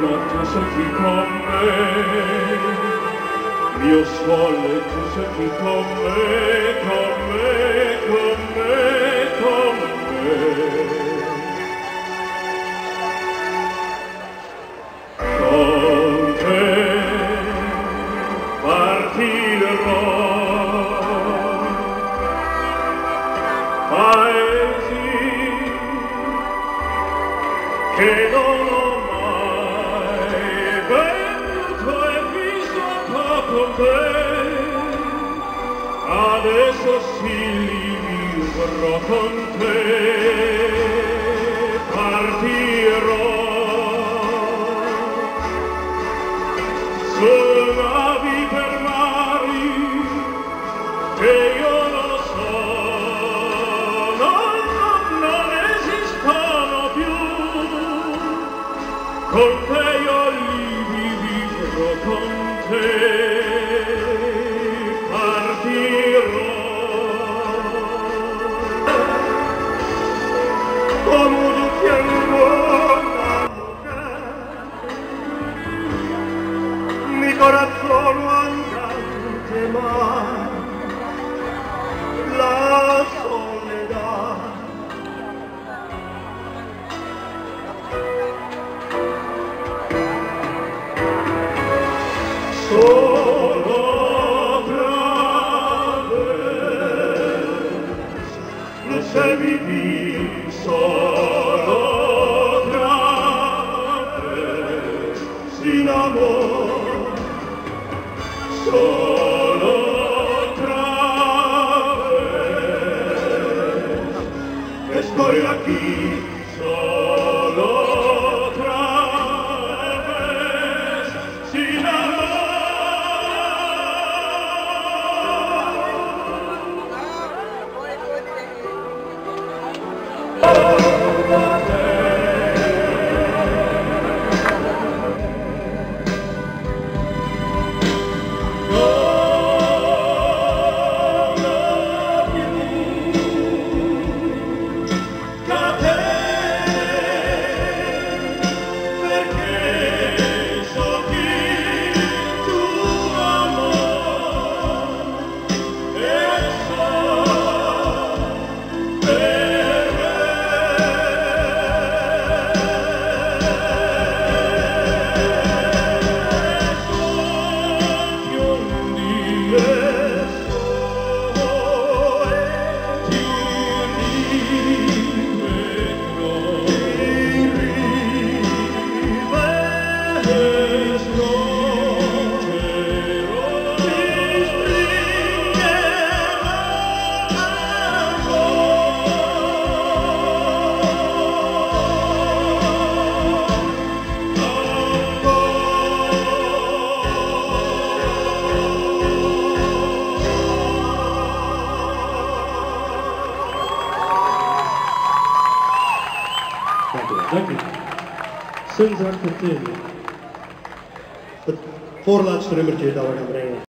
notte sei qui con me, mio sole tu sei qui con me, con me, con me, con me. Con te partirò, paesi che non ho mai veduto e vissuto con te, adesso sì vivrò con te, partirò su navi per mari che io non so, non esistono più. Con te io li vivrò, con te partirò. Como yo tengo una mujer, mi corazón no andante más, la soledad. Solo otra vez, no sé vivir solo otra vez, sin amor, solo otra vez, estoy aquí solo otra vez, sin amor. Dank u. Sinds harte het voorlaatste nummertje dat we gaan brengen.